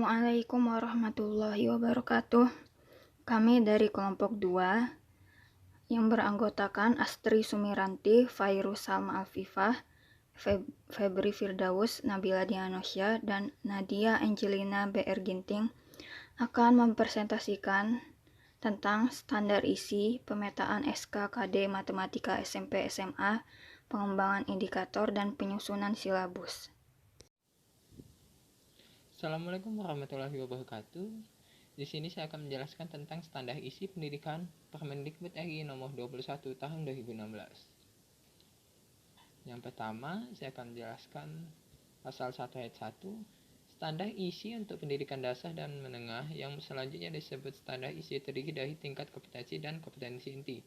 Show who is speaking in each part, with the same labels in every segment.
Speaker 1: Assalamualaikum warahmatullahi wabarakatuh. Kami dari kelompok 2 yang beranggotakan Astri Sumiranti, Fairuz Salma Alfifah, Febri Firdaus, Nabila Dianosya, dan Nadia Angelina BR Ginting akan mempresentasikan tentang standar isi pemetaan SKKD Matematika SMP SMA, pengembangan indikator, dan penyusunan silabus.
Speaker 2: Assalamualaikum warahmatullahi wabarakatuh. Di sini saya akan menjelaskan tentang standar isi pendidikan Permendikbud RI nomor 21 tahun 2016. Yang pertama, saya akan menjelaskan pasal 1 ayat 1, standar isi untuk pendidikan dasar dan menengah yang selanjutnya disebut standar isi terdiri dari tingkat kompetensi dan kompetensi inti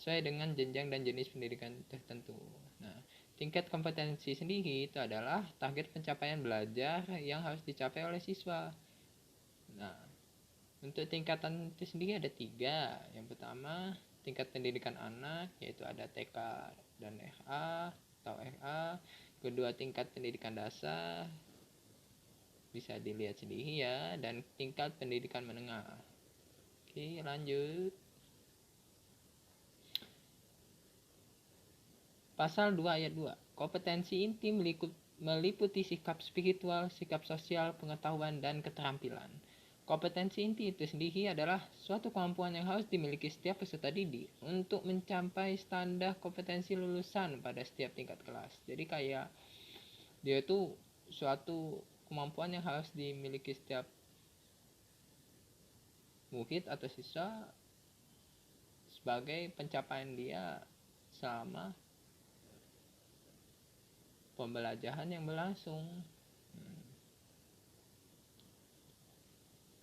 Speaker 2: sesuai dengan jenjang dan jenis pendidikan tertentu. Nah, tingkat kompetensi sendiri itu adalah target pencapaian belajar yang harus dicapai oleh siswa. Nah, untuk tingkatan itu sendiri ada 3. Yang pertama, tingkat pendidikan anak, yaitu ada TK dan RA atau RA. Kedua, tingkat pendidikan dasar, bisa dilihat sendiri ya, dan tingkat pendidikan menengah. Oke, lanjut. Pasal 2 ayat 2. Kompetensi inti meliputi sikap spiritual, sikap sosial, pengetahuan, dan keterampilan. Kompetensi inti itu sendiri adalah suatu kemampuan yang harus dimiliki setiap peserta didik untuk mencapai standar kompetensi lulusan pada setiap tingkat kelas. Jadi kayak dia itu suatu kemampuan yang harus dimiliki setiap murid atau siswa sebagai pencapaian dia selama pembelajaran yang berlangsung.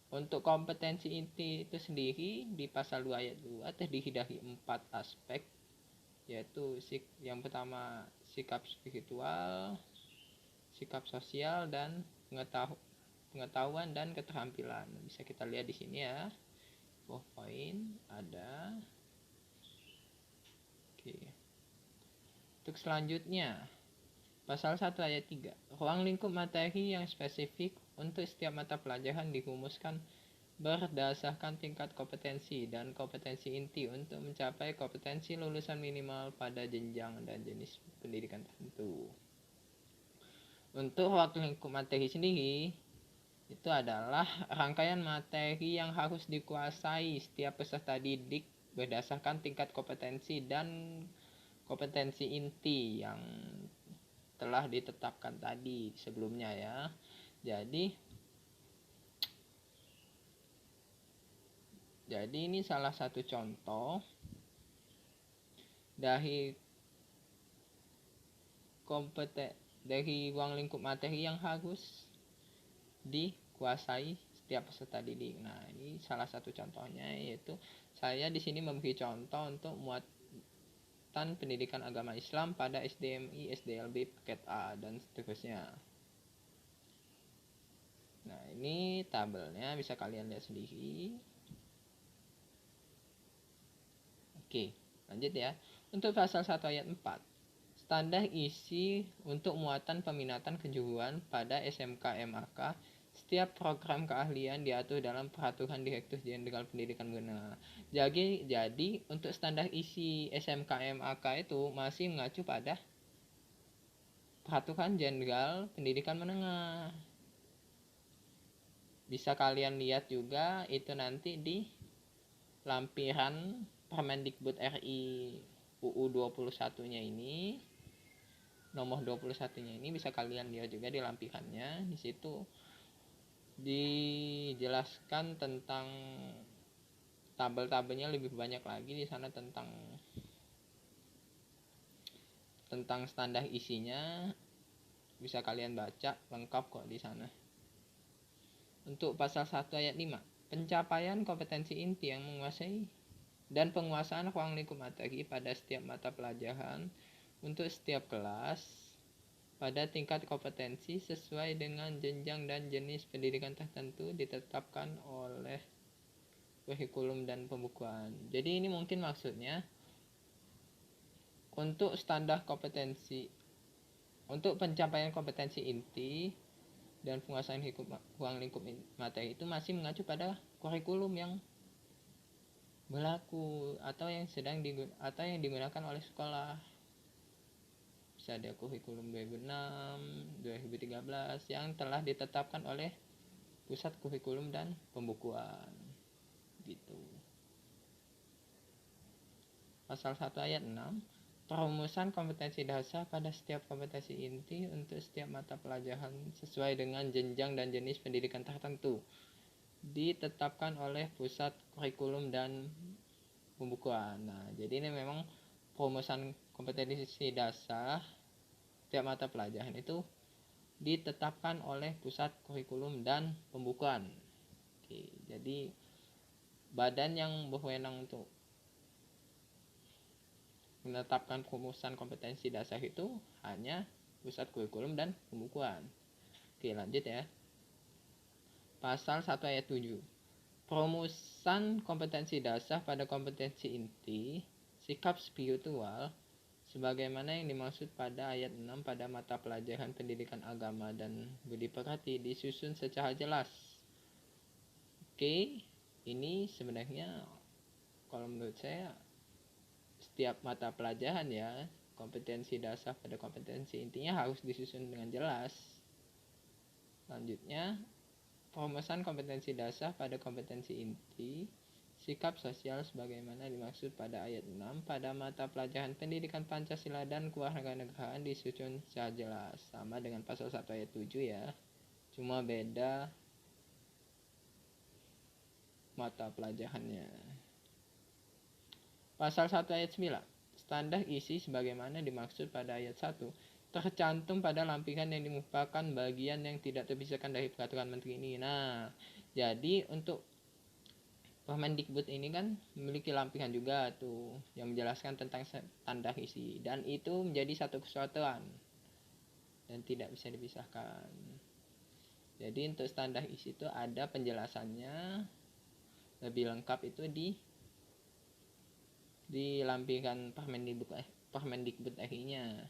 Speaker 2: Untuk kompetensi inti itu sendiri di pasal 2 ayat 2 terdiri dari 4 aspek, yaitu yang pertama sikap spiritual, sikap sosial, dan pengetahuan dan keterampilan. Bisa kita lihat di sini ya. Poin ada. Oke. Untuk selanjutnya, pasal 1 ayat 3. Ruang lingkup materi yang spesifik untuk setiap mata pelajaran dirumuskan berdasarkan tingkat kompetensi dan kompetensi inti untuk mencapai kompetensi lulusan minimal pada jenjang dan jenis pendidikan tertentu. Untuk ruang lingkup materi sendiri, itu adalah rangkaian materi yang harus dikuasai setiap peserta didik berdasarkan tingkat kompetensi dan kompetensi inti yang telah ditetapkan tadi sebelumnya ya. Jadi ini salah satu contoh dari ruang lingkup materi yang harus dikuasai setiap peserta didik. Nah, ini salah satu contohnya, yaitu saya di sini memberi contoh untuk muatan pendidikan agama Islam pada SDMI, SDLB paket A dan seterusnya. Nah, ini tabelnya bisa kalian lihat sendiri. Oke, lanjut ya. Untuk pasal 1 ayat 4, standar isi untuk muatan peminatan kejuruan pada SMK MAK, setiap program keahlian diatur dalam Peraturan Direktur Jenderal Pendidikan Menengah. Jadi untuk standar isi SMK MAK itu masih mengacu pada Peraturan Jenderal Pendidikan Menengah. Bisa kalian lihat juga itu nanti di lampiran Permendikbud RI UU 21-nya ini, nomor 21-nya ini bisa kalian lihat juga di lampirannya. Di situ dijelaskan tentang tabel-tabelnya lebih banyak lagi di sana tentang standar isinya. Bisa kalian baca lengkap kok di sana. Untuk pasal 1 ayat 5, pencapaian kompetensi inti yang menguasai dan penguasaan ruang lingkup materi pada setiap mata pelajaran untuk setiap kelas pada tingkat kompetensi sesuai dengan jenjang dan jenis pendidikan tertentu ditetapkan oleh kurikulum dan pembukuan. Jadi ini mungkin maksudnya untuk standar kompetensi, untuk pencapaian kompetensi inti dan penguasaan ruang lingkup materi itu masih mengacu pada kurikulum yang berlaku atau yang digunakan oleh sekolah. Bisa ada kurikulum 2006, 2013 yang telah ditetapkan oleh Pusat Kurikulum dan Pembukuan gitu. Pasal 1 ayat 6, perumusan kompetensi dasar pada setiap kompetensi inti untuk setiap mata pelajaran sesuai dengan jenjang dan jenis pendidikan tertentu ditetapkan oleh Pusat Kurikulum dan Pembukuan. Nah, jadi ini memang perumusan kompetensi dasar setiap mata pelajaran itu ditetapkan oleh Pusat Kurikulum dan Pembukuan. Oke, jadi badan yang berwenang untuk menetapkan perumusan kompetensi dasar itu hanya Pusat Kurikulum dan Pembukuan. Oke, lanjut ya. Pasal 1 ayat 7. Perumusan kompetensi dasar pada kompetensi inti, sikap spiritual, sebagaimana yang dimaksud pada ayat 6 pada mata pelajaran pendidikan agama dan budi pekerti disusun secara jelas. Oke, ini sebenarnya kalau menurut saya setiap mata pelajaran ya, kompetensi dasar pada kompetensi intinya harus disusun dengan jelas. Selanjutnya, perumusan kompetensi dasar pada kompetensi inti, sikap sosial sebagaimana dimaksud pada ayat 6 pada mata pelajaran pendidikan Pancasila dan kewarganegaraan disusun secara jelas. Sama dengan pasal 1 ayat 7 ya. Cuma beda mata pelajarannya. Pasal 1 ayat 9. Standar isi sebagaimana dimaksud pada ayat 1 tercantum pada lampiran yang merupakan bagian yang tidak terpisahkan dari peraturan menteri ini. Nah, jadi untuk Permendikbud ini kan memiliki lampiran juga tuh yang menjelaskan tentang standar isi, dan itu menjadi satu kesatuan dan tidak bisa dipisahkan. Jadi untuk standar isi itu ada penjelasannya lebih lengkap itu di lampiran Permendikbud RI-nya.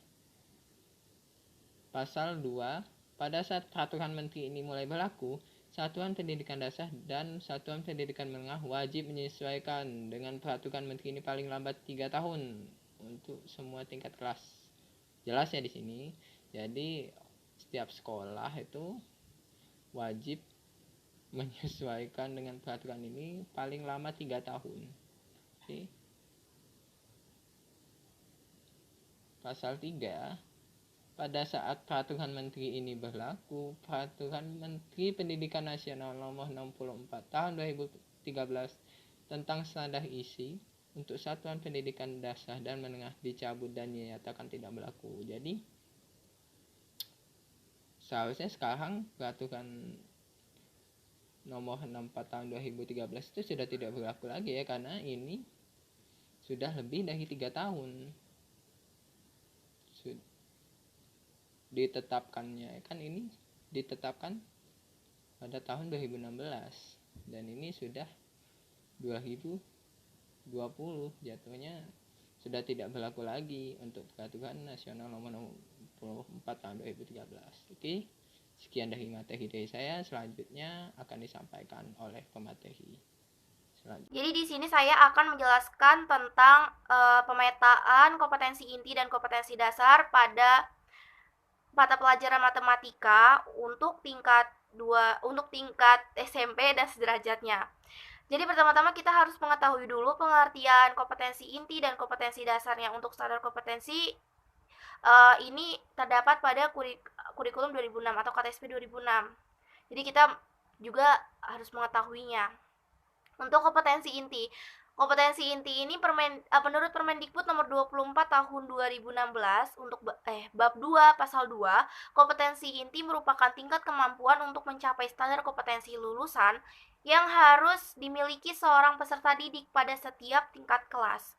Speaker 2: Pasal 2, pada saat peraturan menteri ini mulai berlaku, Satuan Pendidikan Dasar dan Satuan Pendidikan Menengah wajib menyesuaikan dengan peraturan menteri ini paling lambat 3 tahun untuk semua tingkat kelas. Jelas ya di sini. Jadi setiap sekolah itu wajib menyesuaikan dengan peraturan ini paling lama 3 tahun. Oke. Pasal 3, pada saat peraturan menteri ini berlaku, peraturan Menteri Pendidikan Nasional nomor 64 tahun 2013 tentang standar isi untuk satuan pendidikan dasar dan menengah dicabut dan dinyatakan tidak berlaku. Jadi seharusnya sekarang peraturan nomor 64 tahun 2013 itu sudah tidak berlaku lagi ya, karena ini sudah lebih dari 3 tahun ditetapkannya, kan ini ditetapkan pada tahun 2016 dan ini sudah 2020, jatuhnya sudah tidak berlaku lagi untuk peraturan nasional nomor 64 tahun 2013. Oke, sekian dari materi dari saya. Selanjutnya akan disampaikan oleh pemateri.
Speaker 3: Jadi di sini saya akan menjelaskan tentang pemetaan kompetensi inti dan kompetensi dasar pada mata pelajaran matematika untuk tingkat SMP dan sederajatnya. Jadi pertama-tama kita harus mengetahui dulu pengertian kompetensi inti dan kompetensi dasarnya. Untuk standar kompetensi ini terdapat pada kurikulum 2006 atau KTSP 2006. Jadi kita juga harus mengetahuinya. Untuk kompetensi inti ini menurut Permendikbud nomor 24 tahun 2016 untuk bab 2 pasal 2, kompetensi inti merupakan tingkat kemampuan untuk mencapai standar kompetensi lulusan yang harus dimiliki seorang peserta didik pada setiap tingkat kelas.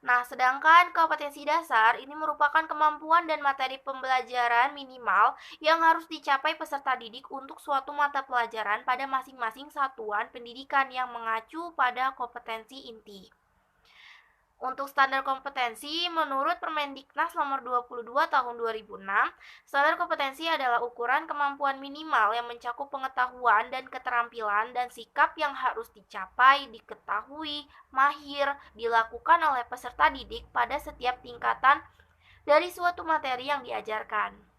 Speaker 3: Nah, sedangkan kompetensi dasar ini merupakan kemampuan dan materi pembelajaran minimal yang harus dicapai peserta didik untuk suatu mata pelajaran pada masing-masing satuan pendidikan yang mengacu pada kompetensi inti. Untuk standar kompetensi, menurut Permendiknas nomor 22 tahun 2006, standar kompetensi adalah ukuran kemampuan minimal yang mencakup pengetahuan dan keterampilan dan sikap yang harus dicapai, diketahui, mahir, dilakukan oleh peserta didik pada setiap tingkatan dari suatu materi yang diajarkan.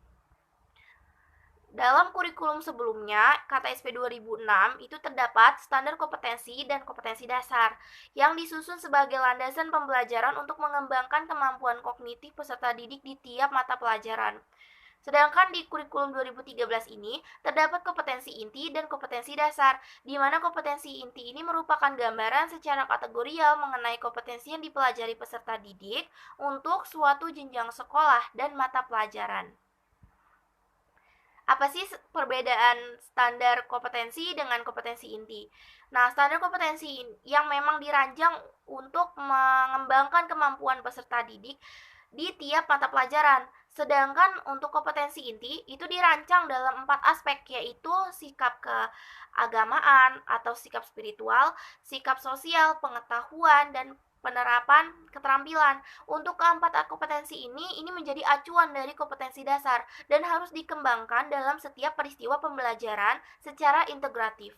Speaker 3: Dalam kurikulum sebelumnya, KTSP 2006, itu terdapat standar kompetensi dan kompetensi dasar yang disusun sebagai landasan pembelajaran untuk mengembangkan kemampuan kognitif peserta didik di tiap mata pelajaran. Sedangkan di kurikulum 2013 ini, terdapat kompetensi inti dan kompetensi dasar, di mana kompetensi inti ini merupakan gambaran secara kategorial mengenai kompetensi yang dipelajari peserta didik untuk suatu jenjang sekolah dan mata pelajaran. Apa sih perbedaan standar kompetensi dengan kompetensi inti? Nah, standar kompetensi yang memang dirancang untuk mengembangkan kemampuan peserta didik di tiap mata pelajaran. Sedangkan untuk kompetensi inti itu dirancang dalam 4 aspek, yaitu sikap keagamaan atau sikap spiritual, sikap sosial, pengetahuan, dan penerapan keterampilan. Untuk keempat kompetensi ini menjadi acuan dari kompetensi dasar dan harus dikembangkan dalam setiap peristiwa pembelajaran secara integratif.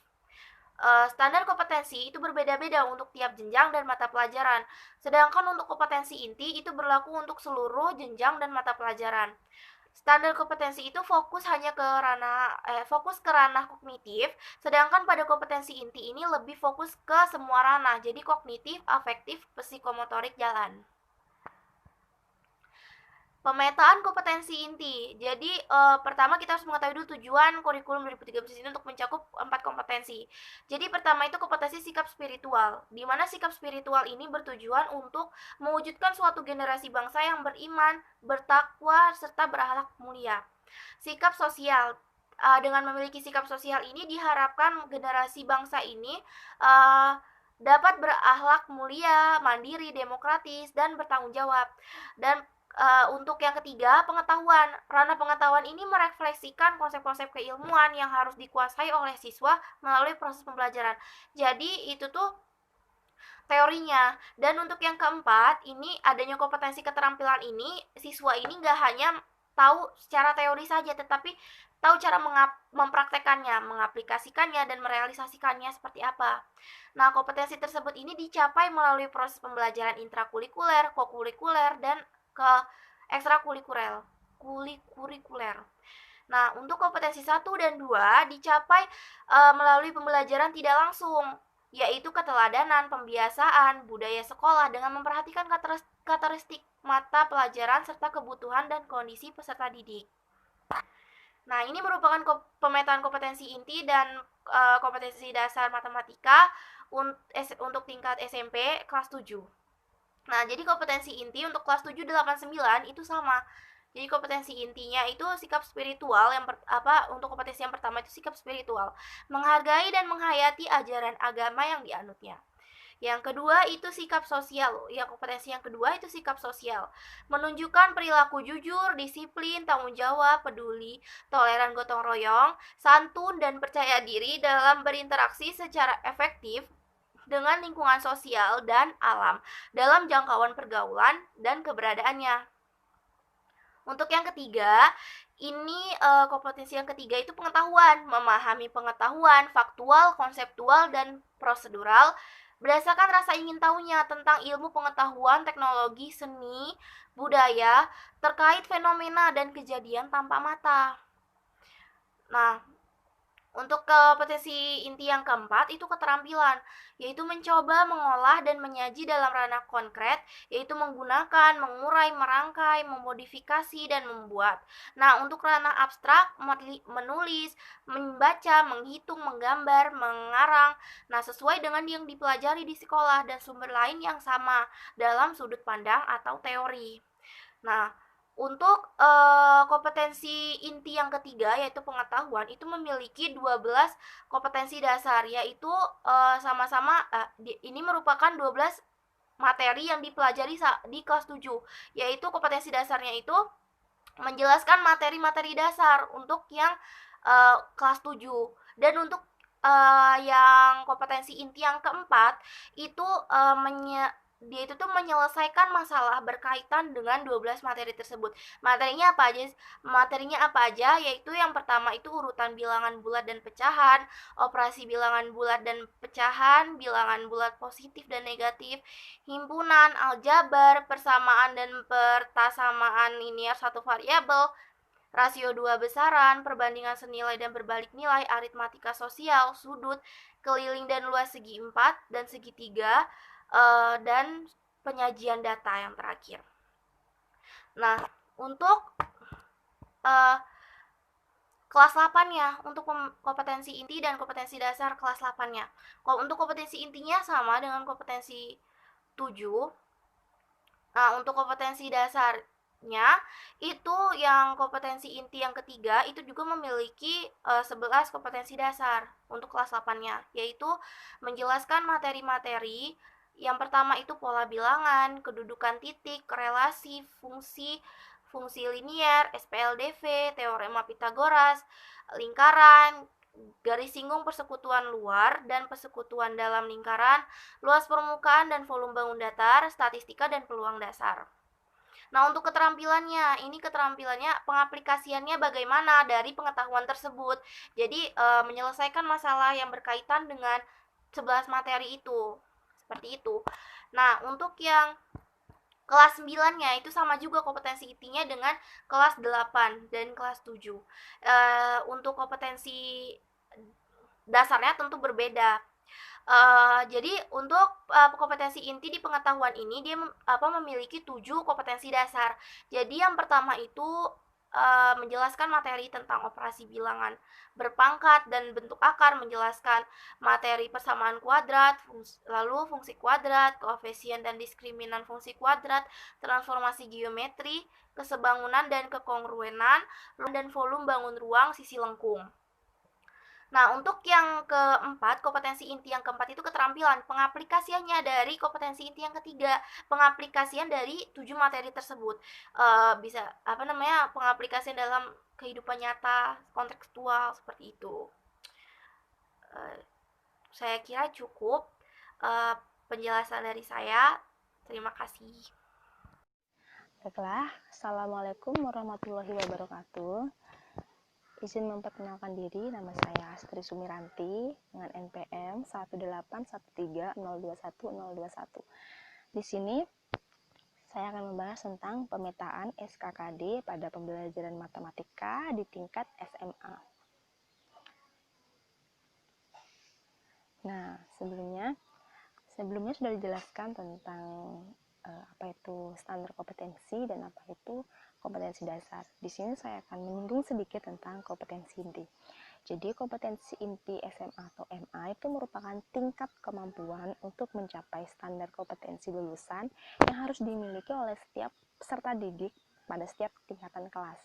Speaker 3: Standar kompetensi itu berbeda-beda untuk tiap jenjang dan mata pelajaran. Sedangkan untuk kompetensi inti itu berlaku untuk seluruh jenjang dan mata pelajaran. Standar kompetensi itu fokus ke ranah kognitif, sedangkan pada kompetensi inti ini lebih fokus ke semua ranah, jadi kognitif, afektif, psikomotorik jalan. Pemetaan kompetensi inti. Jadi pertama kita harus mengetahui dulu tujuan kurikulum 2013 ini untuk mencakup 4 kompetensi. Jadi pertama itu kompetensi sikap spiritual, di mana sikap spiritual ini bertujuan untuk mewujudkan suatu generasi bangsa yang beriman, bertakwa, serta berakhlak mulia. Sikap sosial. Dengan memiliki sikap sosial ini diharapkan generasi bangsa ini dapat berakhlak mulia, mandiri, demokratis, dan bertanggung jawab. Dan untuk yang ketiga, pengetahuan. Ranah pengetahuan ini merefleksikan konsep-konsep keilmuan yang harus dikuasai oleh siswa melalui proses pembelajaran. Jadi itu tuh teorinya. Dan untuk yang keempat, ini adanya kompetensi keterampilan ini, siswa ini nggak hanya tahu secara teori saja, tetapi tahu cara mempraktekannya, mengaplikasikannya, dan merealisasikannya seperti apa. Nah, kompetensi tersebut ini dicapai melalui proses pembelajaran intrakurikuler, kokurikuler, dan ke ekstrakurikuler. Nah, untuk kompetensi 1 dan 2 dicapai melalui pembelajaran tidak langsung, yaitu keteladanan, pembiasaan, budaya sekolah dengan memperhatikan karakteristik mata pelajaran serta kebutuhan dan kondisi peserta didik. Nah, ini merupakan pemetaan kompetensi inti dan kompetensi dasar matematika untuk tingkat SMP kelas 7. Nah, jadi kompetensi inti untuk kelas 7, 8, 9 itu sama. Jadi kompetensi intinya itu sikap spiritual untuk kompetensi yang pertama itu sikap spiritual, menghargai dan menghayati ajaran agama yang dianutnya. Yang kedua itu sikap sosial. Yang kompetensi yang kedua itu sikap sosial, menunjukkan perilaku jujur, disiplin, tanggung jawab, peduli, toleran, gotong royong, santun, dan percaya diri dalam berinteraksi secara efektif dengan lingkungan sosial dan alam dalam jangkauan pergaulan dan keberadaannya. Untuk yang ketiga, ini kompetensi yang ketiga itu pengetahuan, memahami pengetahuan faktual, konseptual, dan prosedural berdasarkan rasa ingin tahunya tentang ilmu pengetahuan, teknologi, seni, budaya terkait fenomena dan kejadian tanpa mata. Nah, untuk kompetensi inti yang keempat itu keterampilan, yaitu mencoba mengolah dan menyaji dalam ranah konkret, yaitu menggunakan, mengurai, merangkai, memodifikasi, dan membuat. Nah, untuk ranah abstrak, menulis, membaca, menghitung, menggambar, mengarang, nah sesuai dengan yang dipelajari di sekolah dan sumber lain yang sama dalam sudut pandang atau teori. Nah, untuk kompetensi inti yang ketiga yaitu pengetahuan itu memiliki 12 kompetensi dasar, yaitu ini merupakan 12 materi yang dipelajari di kelas 7, yaitu kompetensi dasarnya itu menjelaskan materi-materi dasar untuk yang kelas 7. Dan untuk yang kompetensi inti yang keempat itu dia itu tuh menyelesaikan masalah berkaitan dengan 12 materi tersebut. Materinya apa aja? Materinya apa aja? Yaitu yang pertama itu urutan bilangan bulat dan pecahan, operasi bilangan bulat dan pecahan, bilangan bulat positif dan negatif, himpunan, aljabar, persamaan dan pertasamaan linear satu variabel, rasio dua besaran, perbandingan senilai dan berbalik nilai, aritmatika sosial, sudut, keliling dan luas segi 4 dan segitiga, dan penyajian data yang terakhir. Nah, untuk kelas 8-nya, untuk kompetensi inti dan kompetensi dasar kelas 8-nya. Kalau untuk kompetensi intinya sama dengan kompetensi 7. Nah, untuk kompetensi dasarnya itu yang kompetensi inti yang ketiga itu juga memiliki 11 kompetensi dasar untuk kelas 8-nya, yaitu menjelaskan materi-materi. Yang pertama itu pola bilangan, kedudukan titik, relasi, fungsi linier, SPLDV, teorema Pitagoras, lingkaran, garis singgung persekutuan luar dan persekutuan dalam lingkaran, luas permukaan dan volume bangun datar, statistika dan peluang dasar. Nah, untuk keterampilannya, ini keterampilannya pengaplikasiannya bagaimana dari pengetahuan tersebut. Jadi, menyelesaikan masalah yang berkaitan dengan 11 materi itu. Seperti itu. Nah, untuk yang kelas 9-nya itu sama juga kompetensi intinya dengan kelas 8 dan kelas 7. Untuk kompetensi dasarnya tentu berbeda. Jadi untuk kompetensi inti di pengetahuan ini dia memiliki 7 kompetensi dasar. Jadi yang pertama itu menjelaskan materi tentang operasi bilangan berpangkat dan bentuk akar, menjelaskan materi persamaan kuadrat, lalu fungsi kuadrat, koefisien dan diskriminan fungsi kuadrat, transformasi geometri, kesebangunan dan kekongruenan, dan volume bangun ruang sisi lengkung. Nah, untuk yang keempat, kompetensi inti yang keempat itu keterampilan. Pengaplikasiannya dari kompetensi inti yang ketiga, pengaplikasian dari 7 materi tersebut. Bisa pengaplikasian dalam kehidupan nyata, kontekstual seperti itu. Saya kira cukup penjelasan dari saya. Terima kasih.
Speaker 4: Baiklah, Assalamualaikum warahmatullahi wabarakatuh. Izin memperkenalkan diri, nama saya Astri Sumiranti dengan NPM 18130210021. Di sini saya akan membahas tentang pemetaan SKKD pada pembelajaran matematika di tingkat SMA. Nah, sebelumnya sudah dijelaskan tentang apa itu standar kompetensi dan apa itu kompetensi dasar. Di sini saya akan menyinggung sedikit tentang kompetensi inti. Jadi kompetensi inti SMA atau MA itu merupakan tingkat kemampuan untuk mencapai standar kompetensi lulusan yang harus dimiliki oleh setiap peserta didik pada setiap tingkatan kelas.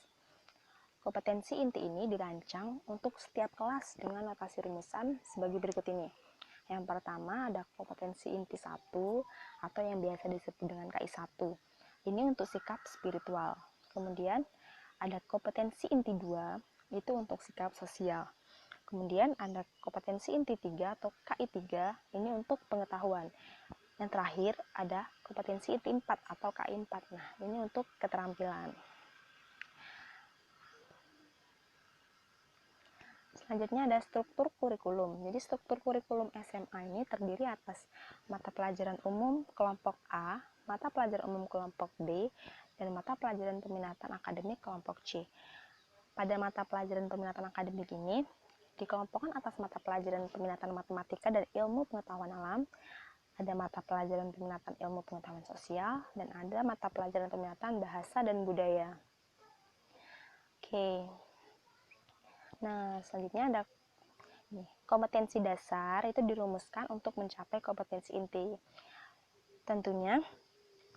Speaker 4: Kompetensi inti ini dirancang untuk setiap kelas dengan notasi rumusan sebagai berikut ini. Yang pertama ada kompetensi inti 1 atau yang biasa disebut dengan KI 1. Ini untuk sikap spiritual. Kemudian ada kompetensi inti 2, itu untuk sikap sosial. Kemudian ada kompetensi inti 3 atau KI 3, ini untuk pengetahuan. Yang terakhir ada kompetensi inti 4 atau KI 4. Nah, ini untuk keterampilan. Selanjutnya ada struktur kurikulum. Jadi struktur kurikulum SMA ini terdiri atas mata pelajaran umum kelompok A, mata pelajaran umum kelompok B, dan mata pelajaran peminatan akademik kelompok C. Pada mata pelajaran peminatan akademik ini dikelompokkan atas mata pelajaran peminatan matematika dan ilmu pengetahuan alam, ada mata pelajaran peminatan ilmu pengetahuan sosial, dan ada mata pelajaran peminatan bahasa dan budaya. Oke. Nah, selanjutnya ada kompetensi dasar, itu dirumuskan untuk mencapai kompetensi inti. Tentunya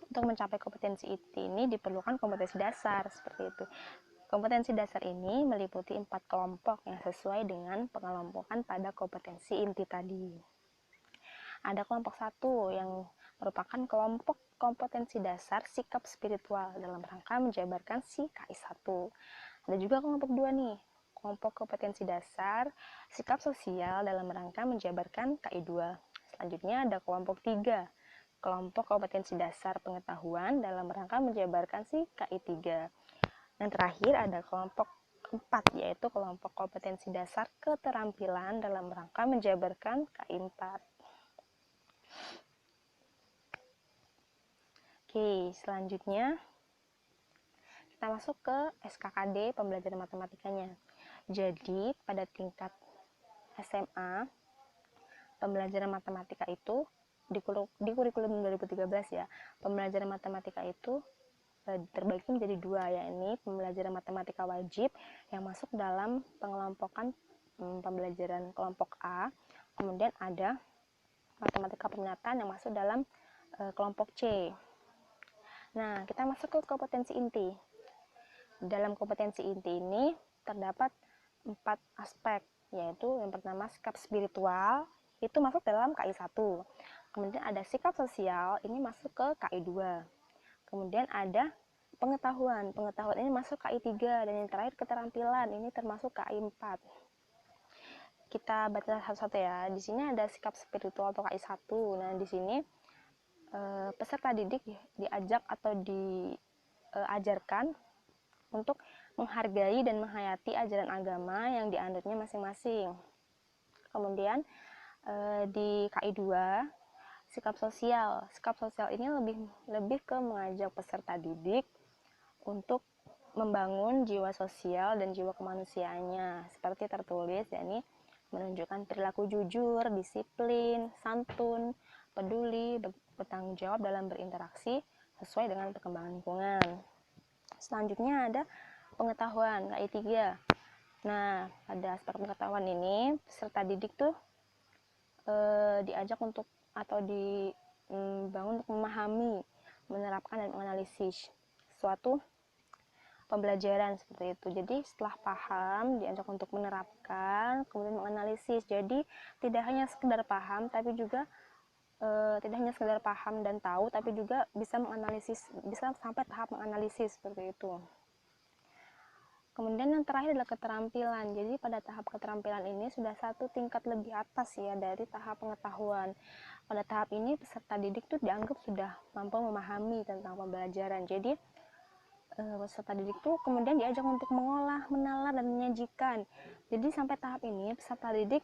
Speaker 4: untuk mencapai kompetensi inti ini diperlukan kompetensi dasar, seperti itu. Kompetensi dasar ini meliputi 4 kelompok yang sesuai dengan pengelompokan pada kompetensi inti tadi. Ada kelompok 1 yang merupakan kelompok kompetensi dasar sikap spiritual dalam rangka menjabarkan si KI 1. Ada juga kelompok 2 nih, kelompok kompetensi dasar sikap sosial dalam rangka menjabarkan KI 2. Selanjutnya ada kelompok 3, kelompok kompetensi dasar pengetahuan dalam rangka menjabarkan si KI 3. Yang terakhir ada kelompok 4, yaitu kelompok kompetensi dasar keterampilan dalam rangka menjabarkan KI 4. Oke, selanjutnya kita masuk ke SKKD pembelajaran matematikanya. Jadi pada tingkat SMA, pembelajaran matematika itu di kurikulum 2013 ya, pembelajaran matematika itu terbagi menjadi dua, yakni pembelajaran matematika wajib yang masuk dalam pengelompokan pembelajaran kelompok A, kemudian ada matematika peminatan yang masuk dalam kelompok C. Nah, kita masuk ke kompetensi inti. Dalam kompetensi inti ini terdapat 4 aspek, yaitu yang pertama sikap spiritual, itu masuk dalam KI 1. Kemudian ada sikap sosial, ini masuk ke KI 2. Kemudian ada pengetahuan ini masuk KI 3, dan yang terakhir keterampilan, ini termasuk KI 4. Kita baca satu-satu ya. Di sini ada sikap spiritual atau KI 1. Nah, di sini peserta didik diajak atau diajarkan untuk menghargai dan menghayati ajaran agama yang dianutnya masing-masing. Kemudian di KI 2, sikap sosial ini lebih ke mengajak peserta didik untuk membangun jiwa sosial dan jiwa kemanusiaannya, seperti tertulis, yakni menunjukkan perilaku jujur, disiplin, santun, peduli, bertanggung jawab dalam berinteraksi sesuai dengan perkembangan lingkungan. Selanjutnya ada pengetahuan KI 3. Nah, pada aspek pengetahuan ini peserta didik tuh diajak untuk atau dibangun untuk memahami, menerapkan dan menganalisis suatu pembelajaran seperti itu. Jadi setelah paham diajak untuk menerapkan, kemudian menganalisis. Jadi tidak hanya sekedar paham, tapi juga tidak hanya sekedar paham dan tahu, tapi juga bisa menganalisis, bisa sampai tahap menganalisis seperti itu. Kemudian yang terakhir adalah keterampilan. Jadi pada tahap keterampilan ini sudah satu tingkat lebih atas ya dari tahap pengetahuan. Pada tahap ini peserta didik tuh dianggap sudah mampu memahami tentang pembelajaran. Jadi peserta didik tuh kemudian diajak untuk mengolah, menalar, dan menyajikan. Jadi sampai tahap ini peserta didik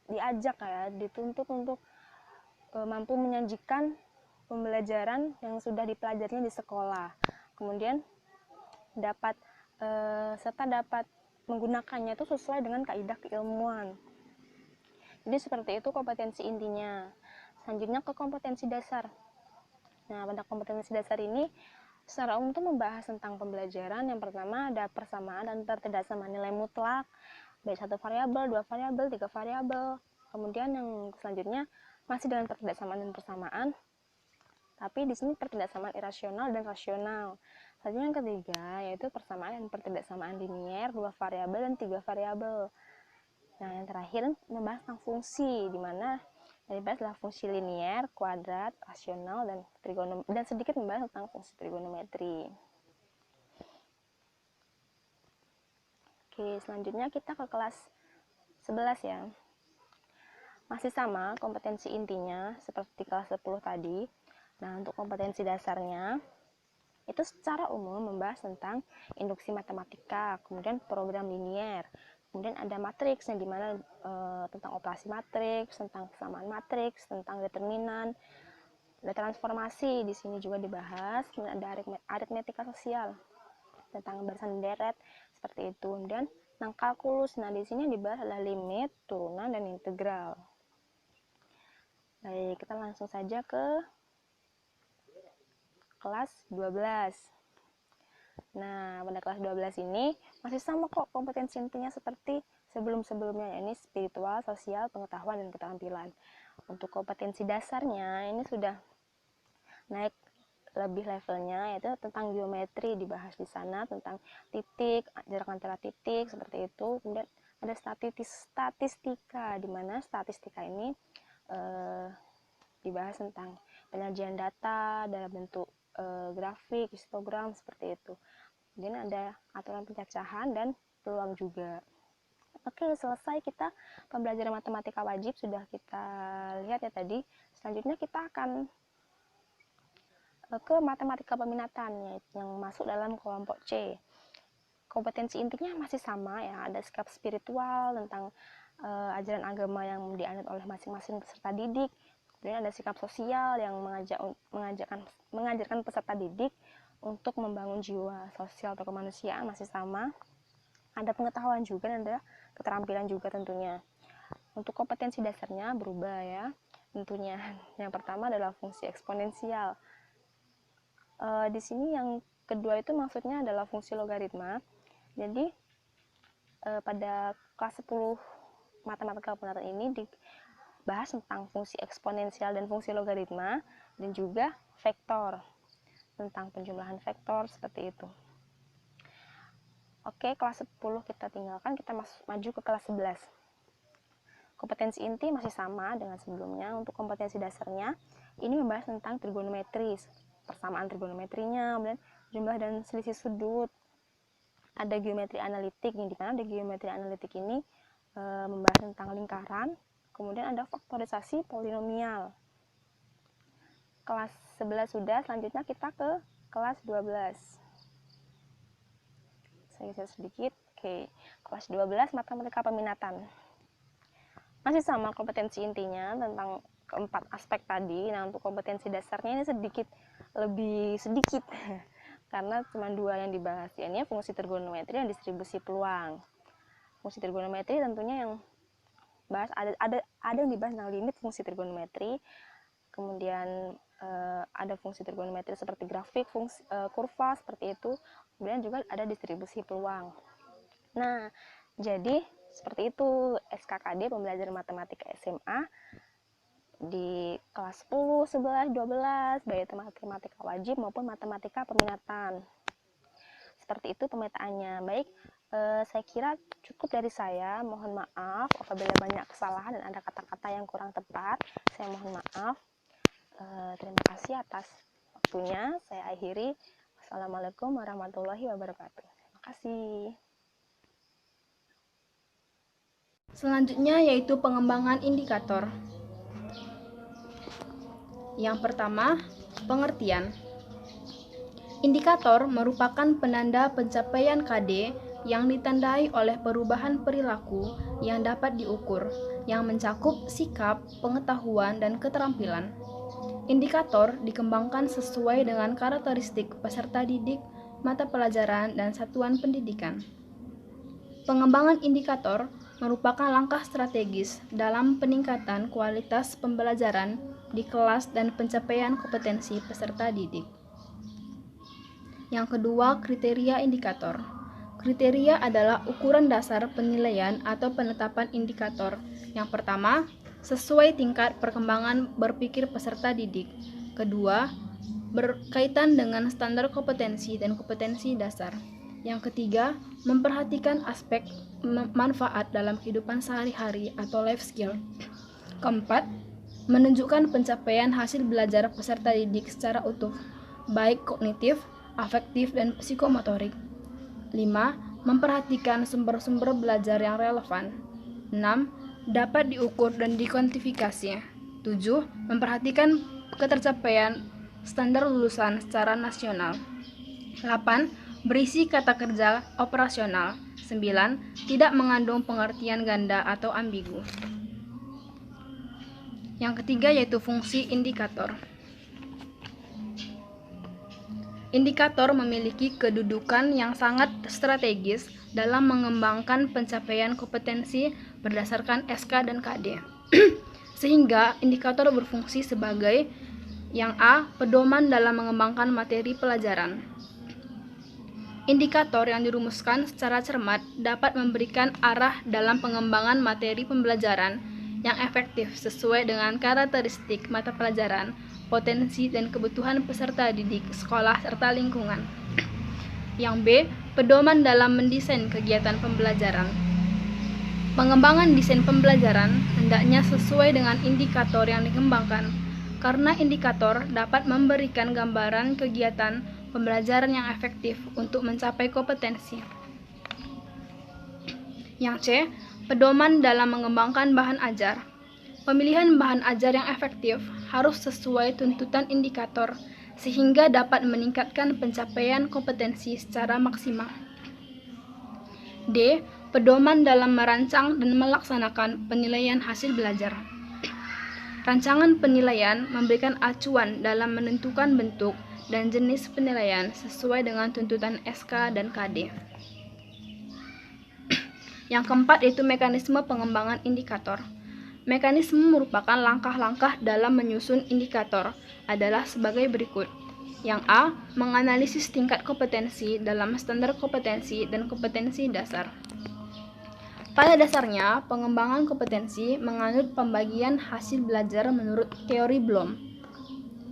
Speaker 4: diajak ya, dituntut untuk mampu menyajikan pembelajaran yang sudah dipelajarinya di sekolah. Kemudian serta dapat menggunakannya itu sesuai dengan kaidah keilmuan. Jadi seperti itu kompetensi intinya. Selanjutnya ke kompetensi dasar. Nah, pada kompetensi dasar ini secara umum itu membahas tentang pembelajaran. Yang pertama ada persamaan dan ketidaksamaan nilai mutlak, baik 1 variabel, 2 variabel, 3 variabel. Kemudian yang selanjutnya masih dengan ketidaksamaan dan persamaan, tapi di sini ketidaksamaan irasional dan rasional. Selanjutnya yang ketiga yaitu persamaan dan ketidaksamaan linier, 2 variabel dan 3 variabel. Nah, yang terakhir membahas tentang fungsi, di mana yang dibahas adalah fungsi linier, kuadrat, rasional, dan trigonometri, dan sedikit membahas tentang fungsi trigonometri. Oke, selanjutnya kita ke kelas 11 ya. Masih sama kompetensi intinya seperti kelas 10 tadi. Nah, untuk kompetensi dasarnya itu secara umum membahas tentang induksi matematika, kemudian program linier, kemudian ada matriks yang dimana tentang operasi matriks, tentang kesamaan matriks, tentang determinan, ada transformasi di sini juga dibahas, kemudian ada aritmetika sosial tentang barisan deret seperti itu, dan kalkulus. Nah, di sini dibahas adalah limit, turunan, dan integral. Baik, kita langsung saja ke kelas 12. Nah, pada kelas 12 ini masih sama kok kompetensi intinya seperti sebelum-sebelumnya, yakni spiritual, sosial, pengetahuan, dan keterampilan. Untuk kompetensi dasarnya ini sudah naik lebih levelnya, yaitu tentang geometri dibahas di sana, tentang titik, jarak antara titik seperti itu. Kemudian ada statistika, di mana statistika ini dibahas tentang penyajian data dalam bentuk grafik, histogram seperti itu. Kemudian ada aturan pencacahan dan peluang juga. Oke, selesai kita pembelajaran matematika wajib sudah kita lihat ya tadi. Selanjutnya kita akan ke matematika peminatan yang masuk dalam kelompok C. Kompetensi intinya masih sama ya, ada sikap spiritual tentang ajaran agama yang dianut oleh masing-masing peserta didik. Kemudian ada sikap sosial yang mengajarkan peserta didik untuk membangun jiwa sosial atau kemanusiaan, masih sama. Ada pengetahuan juga dan ada keterampilan juga tentunya. Untuk kompetensi dasarnya berubah ya, tentunya. Yang pertama adalah fungsi eksponensial. Di sini yang kedua itu maksudnya adalah fungsi logaritma. Jadi pada kelas 10 matematika peminatan ini dibahas tentang fungsi eksponensial dan fungsi logaritma, dan juga vektor, tentang penjumlahan vektor seperti itu. Oke, kelas 10 kita tinggalkan, kita maju ke kelas 11. Kompetensi inti masih sama dengan sebelumnya. Untuk kompetensi dasarnya ini membahas tentang trigonometri, persamaan trigonometrinya, kemudian jumlah dan selisih sudut. Ada geometri analitik, di mana ada geometri analitik ini membahas tentang lingkaran. Kemudian ada faktorisasi polinomial. Kelas 11 sudah, selanjutnya kita ke kelas 12. Saya geser sedikit. Oke, kelas 12 matematika peminatan. Masih sama kompetensi intinya tentang keempat aspek tadi. Nah, untuk kompetensi dasarnya ini lebih sedikit karena cuma 2 yang dibahas. Ini fungsi trigonometri dan distribusi peluang. Fungsi trigonometri tentunya yang bahas ada yang dibahas tentang limit fungsi trigonometri. Kemudian ada fungsi trigonometri seperti grafik, fungsi kurva seperti itu. Kemudian juga ada distribusi peluang. Nah, jadi seperti itu SKKD pembelajaran matematika SMA di kelas 10, 11, 12, baik itu matematika wajib maupun matematika peminatan. Seperti itu pemetaannya. Baik, saya kira cukup dari saya. Mohon maaf apabila banyak kesalahan dan ada kata-kata yang kurang tepat. Saya mohon maaf. Terima kasih atas waktunya. Saya akhiri. Wassalamualaikum warahmatullahi wabarakatuh. Terima kasih.
Speaker 1: Selanjutnya yaitu pengembangan indikator. Yang pertama, pengertian. Indikator merupakan penanda pencapaian KD yang ditandai oleh perubahan perilaku yang dapat diukur, yang mencakup sikap, pengetahuan, dan keterampilan. Indikator dikembangkan sesuai dengan karakteristik peserta didik, mata pelajaran, dan satuan pendidikan. Pengembangan indikator merupakan langkah strategis dalam peningkatan kualitas pembelajaran di kelas dan pencapaian kompetensi peserta didik. Yang kedua, kriteria indikator. Kriteria adalah ukuran dasar penilaian atau penetapan indikator. Yang pertama, sesuai tingkat perkembangan berpikir peserta didik. Kedua, berkaitan dengan standar kompetensi dan kompetensi dasar. Yang ketiga, memperhatikan aspek manfaat dalam kehidupan sehari-hari atau life skill. Keempat, menunjukkan pencapaian hasil belajar peserta didik secara utuh, baik kognitif, afektif, dan psikomotorik. 5. Memperhatikan sumber-sumber belajar yang relevan. 6. Dapat diukur dan dikuantifikasi. 7. Memperhatikan ketercapaian standar lulusan secara nasional. 8. Berisi kata kerja operasional. 9. Tidak mengandung pengertian ganda atau ambigu. Yang ketiga yaitu fungsi indikator. Indikator memiliki kedudukan yang sangat strategis dalam mengembangkan pencapaian kompetensi berdasarkan SK dan KD. Sehingga indikator berfungsi sebagai yang A. Pedoman dalam mengembangkan materi pelajaran. Indikator yang dirumuskan secara cermat dapat memberikan arah dalam pengembangan materi pembelajaran yang efektif sesuai dengan karakteristik mata pelajaran, potensi dan kebutuhan peserta didik, sekolah, serta lingkungan. Yang B. Pedoman dalam mendesain kegiatan pembelajaran. Pengembangan desain pembelajaran hendaknya sesuai dengan indikator yang dikembangkan, karena indikator dapat memberikan gambaran kegiatan pembelajaran yang efektif untuk mencapai kompetensi. Yang C. Pedoman dalam mengembangkan bahan ajar. Pemilihan bahan ajar yang efektif harus sesuai tuntutan indikator sehingga dapat meningkatkan pencapaian kompetensi secara maksimal. D. Pedoman dalam merancang dan melaksanakan penilaian hasil belajar. Rancangan penilaian memberikan acuan dalam menentukan bentuk dan jenis penilaian sesuai dengan tuntutan SK dan KD. Yang keempat yaitu mekanisme pengembangan indikator. Mekanisme merupakan langkah-langkah dalam menyusun indikator adalah sebagai berikut. Yang A. Menganalisis tingkat kompetensi dalam standar kompetensi dan kompetensi dasar. Pada dasarnya, pengembangan kompetensi menganut pembagian hasil belajar menurut teori Bloom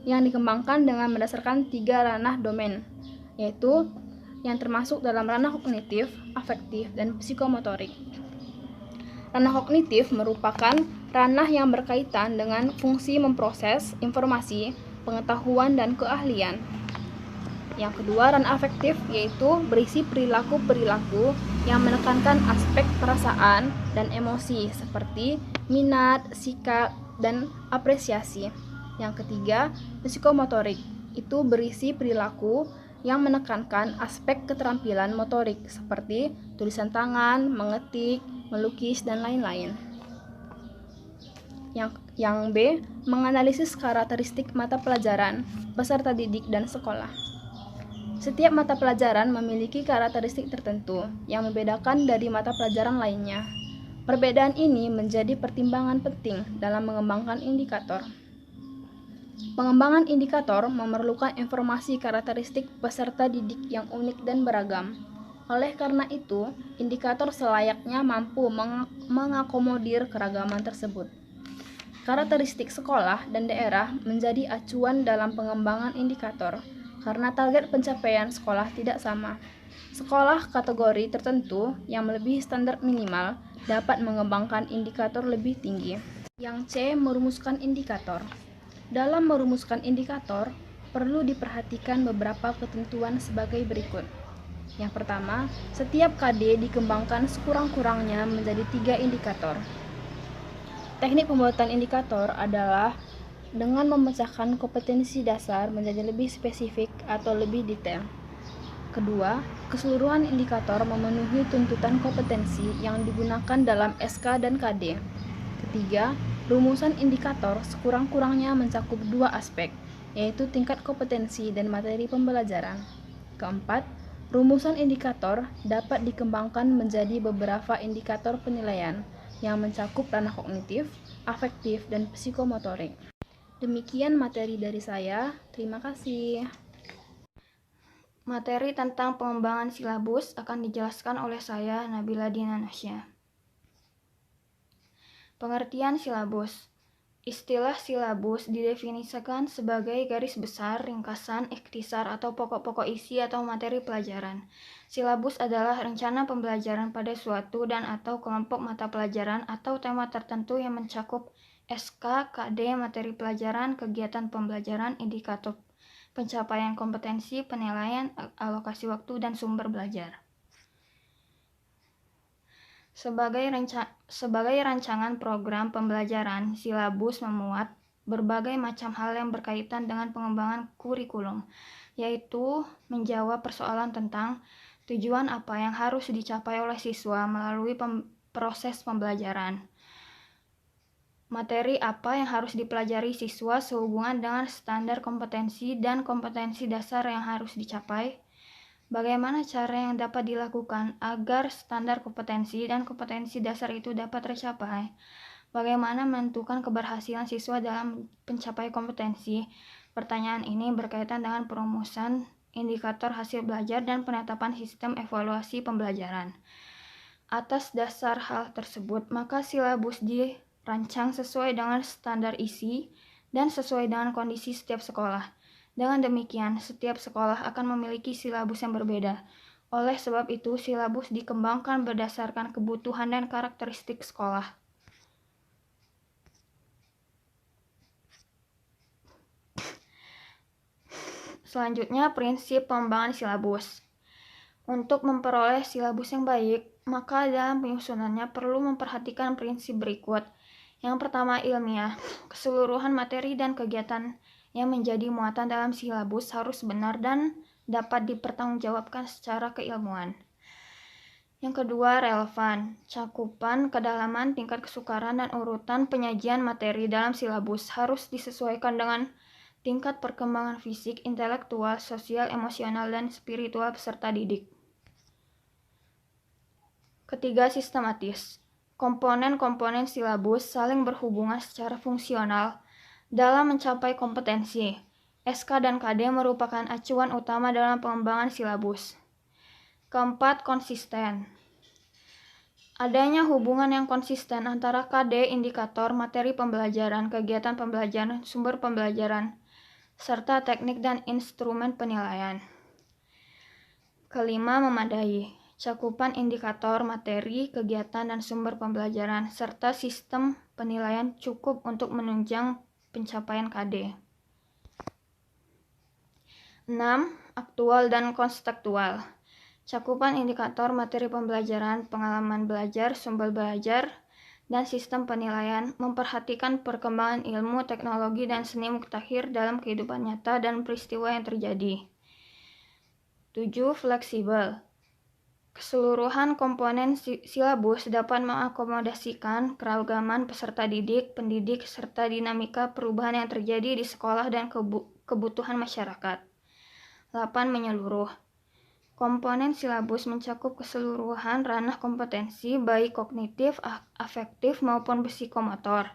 Speaker 1: yang dikembangkan dengan berdasarkan 3 ranah domain, yaitu yang termasuk dalam ranah kognitif, afektif, dan psikomotorik. Ranah kognitif merupakan ranah yang berkaitan dengan fungsi memproses informasi, pengetahuan, dan keahlian. Yang kedua, ranah afektif yaitu berisi perilaku-perilaku yang menekankan aspek perasaan dan emosi seperti minat, sikap, dan apresiasi. Yang ketiga, psikomotorik itu berisi perilaku yang menekankan aspek keterampilan motorik seperti tulisan tangan, mengetik, melukis, dan lain-lain. Yang B, menganalisis karakteristik mata pelajaran, peserta didik, dan sekolah. Setiap mata pelajaran memiliki karakteristik tertentu yang membedakan dari mata pelajaran lainnya. Perbedaan ini menjadi pertimbangan penting dalam mengembangkan indikator. Pengembangan indikator memerlukan informasi karakteristik peserta didik yang unik dan beragam. Oleh karena itu, indikator selayaknya mampu mengakomodir keragaman tersebut. Karakteristik sekolah dan daerah menjadi acuan dalam pengembangan indikator karena target pencapaian sekolah tidak sama. Sekolah kategori tertentu yang melebihi standar minimal dapat mengembangkan indikator lebih tinggi. Yang C, merumuskan indikator. Dalam merumuskan indikator, perlu diperhatikan beberapa ketentuan sebagai berikut. Yang pertama, setiap KD dikembangkan sekurang-kurangnya menjadi 3 indikator. Teknik pembuatan indikator adalah dengan memecahkan kompetensi dasar menjadi lebih spesifik atau lebih detail. Kedua, keseluruhan indikator memenuhi tuntutan kompetensi yang digunakan dalam SK dan KD. Ketiga, rumusan indikator sekurang-kurangnya mencakup 2 aspek, yaitu tingkat kompetensi dan materi pembelajaran. Keempat, rumusan indikator dapat dikembangkan menjadi beberapa indikator penilaian yang mencakup ranah kognitif, afektif, dan psikomotorik. Demikian materi dari saya. Terima kasih.
Speaker 5: Materi tentang pengembangan silabus akan dijelaskan oleh saya, Nabila Dina Nasya. Pengertian silabus. Istilah silabus didefinisikan sebagai garis besar, ringkasan, ikhtisar, atau pokok-pokok isi atau materi pelajaran. Silabus adalah rencana pembelajaran pada suatu dan atau kelompok mata pelajaran atau tema tertentu yang mencakup SK, KD, materi pelajaran, kegiatan pembelajaran, indikator pencapaian kompetensi, penilaian, alokasi waktu, dan sumber belajar. Sebagai rancangan program pembelajaran, silabus memuat berbagai macam hal yang berkaitan dengan pengembangan kurikulum, yaitu menjawab persoalan tentang tujuan apa yang harus dicapai oleh siswa melalui proses pembelajaran, materi apa yang harus dipelajari siswa sehubungan dengan standar kompetensi dan kompetensi dasar yang harus dicapai, bagaimana cara yang dapat dilakukan agar standar kompetensi dan kompetensi dasar itu dapat tercapai, bagaimana menentukan keberhasilan siswa dalam pencapaian kompetensi. Pertanyaan ini berkaitan dengan perumusan indikator hasil belajar dan penetapan sistem evaluasi pembelajaran. Atas dasar hal tersebut, maka silabus dirancang sesuai dengan standar isi dan sesuai dengan kondisi setiap sekolah. Dengan demikian, setiap sekolah akan memiliki silabus yang berbeda. Oleh sebab itu, silabus dikembangkan berdasarkan kebutuhan dan karakteristik sekolah. Selanjutnya, prinsip pengembangan silabus. Untuk memperoleh silabus yang baik, maka dalam penyusunannya perlu memperhatikan prinsip berikut. Yang pertama, ilmiah. Keseluruhan materi dan kegiatan yang menjadi muatan dalam silabus harus benar dan dapat dipertanggungjawabkan secara keilmuan. Yang kedua, relevan. Cakupan, kedalaman, tingkat kesukaran, dan urutan penyajian materi dalam silabus harus disesuaikan dengan tingkat perkembangan fisik, intelektual, sosial, emosional, dan spiritual peserta didik. Ketiga, sistematis. Komponen-komponen silabus saling berhubungan secara fungsional dalam mencapai kompetensi. SK dan KD merupakan acuan utama dalam pengembangan silabus. Keempat, konsisten. Adanya hubungan yang konsisten antara KD, indikator, materi pembelajaran, kegiatan pembelajaran, sumber pembelajaran, serta teknik dan instrumen penilaian. Kelima, memadai. Cakupan indikator, materi, kegiatan, dan sumber pembelajaran, serta sistem penilaian cukup untuk menunjang pencapaian KD. 6. Aktual dan konstekstual. Cakupan indikator, materi pembelajaran, pengalaman belajar, sumber belajar, dan sistem penilaian memperhatikan perkembangan ilmu, teknologi, dan seni mutakhir dalam kehidupan nyata dan peristiwa yang terjadi. 7. Fleksibel. Keseluruhan komponen silabus dapat mengakomodasikan keragaman peserta didik, pendidik, serta dinamika perubahan yang terjadi di sekolah dan kebutuhan masyarakat. 8. Menyeluruh. Komponen silabus mencakup keseluruhan ranah kompetensi baik kognitif, afektif, maupun psikomotor.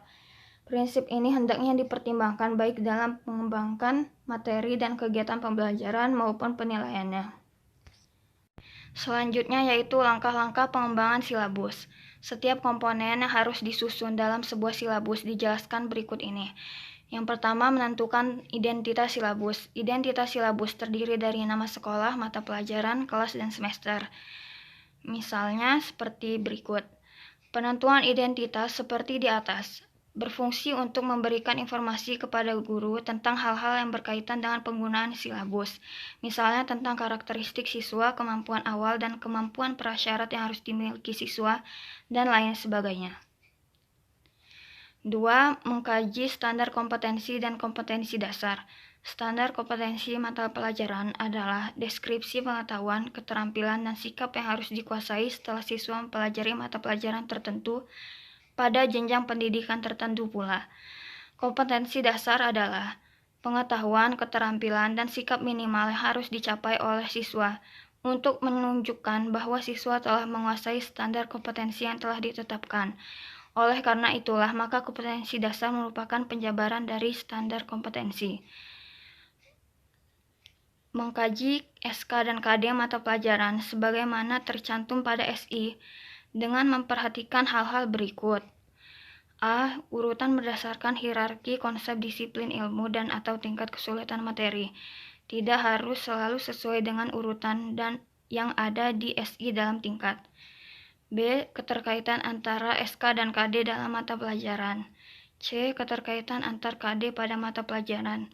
Speaker 5: Prinsip ini hendaknya dipertimbangkan baik dalam mengembangkan materi dan kegiatan pembelajaran maupun penilaiannya. Selanjutnya yaitu langkah-langkah pengembangan silabus. Setiap komponen yang harus disusun dalam sebuah silabus dijelaskan berikut ini. Yang pertama, menentukan identitas silabus. Identitas silabus terdiri dari nama sekolah, mata pelajaran, kelas, dan semester. Misalnya seperti berikut. Penentuan identitas seperti di atas. Berfungsi untuk memberikan informasi kepada guru tentang hal-hal yang berkaitan dengan penggunaan silabus, misalnya tentang karakteristik siswa, kemampuan awal, dan kemampuan prasyarat yang harus dimiliki siswa, dan lain sebagainya. 2. Mengkaji standar kompetensi dan kompetensi dasar. Standar kompetensi mata pelajaran adalah deskripsi pengetahuan, keterampilan, dan sikap yang harus dikuasai setelah siswa mempelajari mata pelajaran tertentu pada jenjang pendidikan tertentu pula. Kompetensi dasar adalah pengetahuan, keterampilan, dan sikap minimal yang harus dicapai oleh siswa untuk menunjukkan bahwa siswa telah menguasai standar kompetensi yang telah ditetapkan. Oleh karena itulah, maka kompetensi dasar merupakan penjabaran dari standar kompetensi. Mengkaji SK dan KD mata pelajaran sebagaimana tercantum pada SI dengan memperhatikan hal-hal berikut. A. Urutan berdasarkan hierarki konsep disiplin ilmu dan atau tingkat kesulitan materi. Tidak harus selalu sesuai dengan urutan dan yang ada di SI dalam tingkat. B. Keterkaitan antara SK dan KD dalam mata pelajaran. C. Keterkaitan antar KD pada mata pelajaran.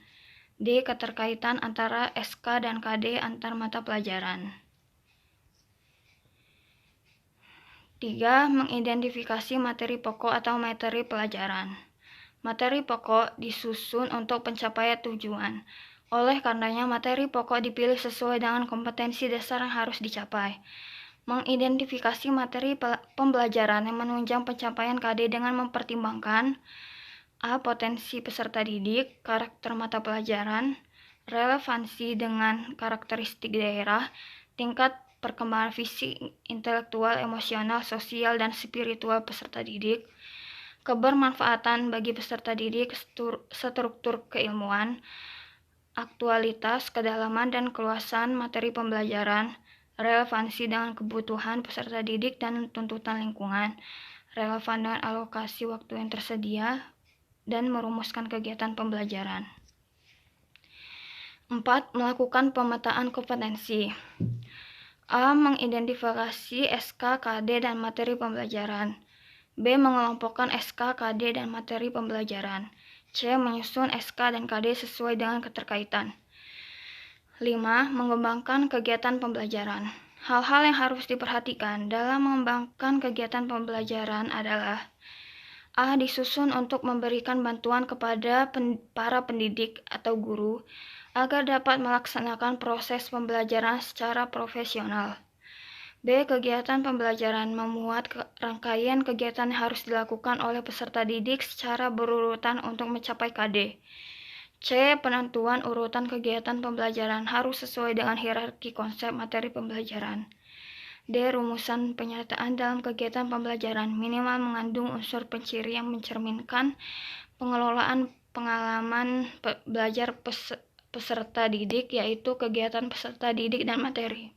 Speaker 5: D. Keterkaitan antara SK dan KD antar mata pelajaran. 3. Mengidentifikasi materi pokok atau materi pelajaran. Materi pokok disusun untuk pencapaian tujuan. Oleh karenanya, materi pokok dipilih sesuai dengan kompetensi dasar yang harus dicapai. Mengidentifikasi materi pembelajaran yang menunjang pencapaian KD dengan mempertimbangkan A. Potensi peserta didik, karakter mata pelajaran, relevansi dengan karakteristik daerah, tingkat perkembangan fisik, intelektual, emosional, sosial, dan spiritual peserta didik, kebermanfaatan bagi peserta didik, struktur keilmuan, aktualitas, kedalaman, dan keluasan materi pembelajaran, relevansi dengan kebutuhan peserta didik dan tuntutan lingkungan, relevan dengan alokasi waktu yang tersedia, dan merumuskan kegiatan pembelajaran. 4. Melakukan pemetaan kompetensi. A. Mengidentifikasi SK, KD, dan materi pembelajaran. B. Mengelompokkan SK, KD, dan materi pembelajaran. C. Menyusun SK dan KD sesuai dengan keterkaitan. 5. Mengembangkan kegiatan pembelajaran. Hal-hal yang harus diperhatikan dalam mengembangkan kegiatan pembelajaran adalah A. Disusun untuk memberikan bantuan kepada para pendidik atau guru agar dapat melaksanakan proses pembelajaran secara profesional. B. Kegiatan pembelajaran memuat rangkaian kegiatan yang harus dilakukan oleh peserta didik secara berurutan untuk mencapai KD. C. Penentuan urutan kegiatan pembelajaran harus sesuai dengan hierarki konsep materi pembelajaran. D. Rumusan penyataan dalam kegiatan pembelajaran minimal mengandung unsur penciri yang mencerminkan pengelolaan pengalaman belajar peserta didik, yaitu kegiatan peserta didik dan materi.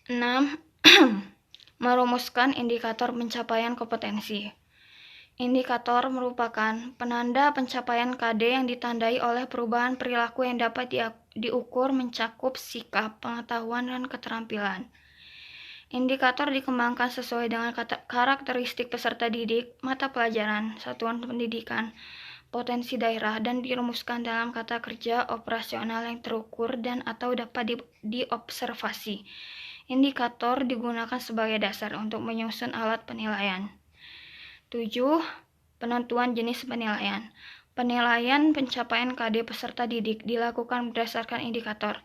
Speaker 5: 6. Merumuskan indikator pencapaian kompetensi. Indikator merupakan penanda pencapaian KD yang ditandai oleh perubahan perilaku yang dapat diukur mencakup sikap, pengetahuan, dan keterampilan. Indikator dikembangkan sesuai dengan karakteristik peserta didik, mata pelajaran, satuan pendidikan, potensi daerah, dan dirumuskan dalam kata kerja operasional yang terukur dan atau dapat diobservasi. Indikator digunakan sebagai dasar untuk menyusun alat penilaian. 7. Penentuan jenis penilaian. Penilaian pencapaian KD peserta didik dilakukan berdasarkan indikator.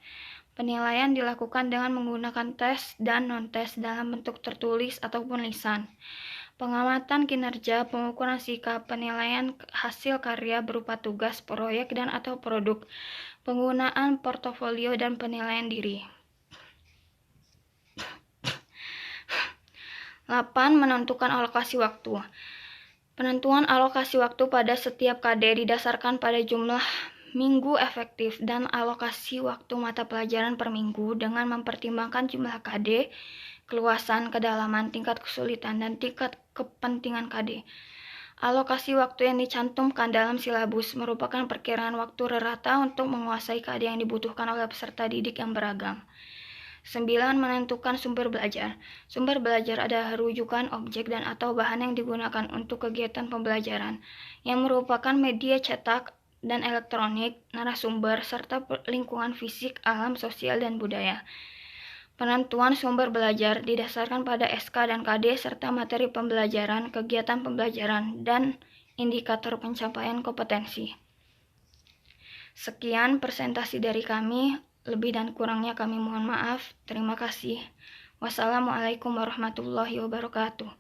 Speaker 5: Penilaian dilakukan dengan menggunakan tes dan non-tes dalam bentuk tertulis ataupun lisan. Pengamatan kinerja, pengukuran sikap, penilaian hasil karya berupa tugas, proyek, dan atau produk, penggunaan portofolio, dan penilaian diri. 8. Menentukan alokasi waktu. Penentuan alokasi waktu pada setiap KD didasarkan pada jumlah minggu efektif dan alokasi waktu mata pelajaran per minggu dengan mempertimbangkan jumlah KD, keluasan, kedalaman, tingkat kesulitan, dan tingkat kepentingan KD. Alokasi waktu yang dicantumkan dalam silabus merupakan perkiraan waktu rata untuk menguasai KD yang dibutuhkan oleh peserta didik yang beragam. 9. Menentukan sumber belajar. Sumber belajar adalah rujukan, objek, dan atau bahan yang digunakan untuk kegiatan pembelajaran, yang merupakan media cetak dan elektronik, narasumber, serta lingkungan fisik, alam, sosial, dan budaya. Penentuan sumber belajar didasarkan pada SK dan KD serta materi pembelajaran, kegiatan pembelajaran, dan indikator pencapaian kompetensi. Sekian presentasi dari kami. Lebih dan kurangnya kami mohon maaf. Terima kasih. Wassalamualaikum warahmatullahi wabarakatuh.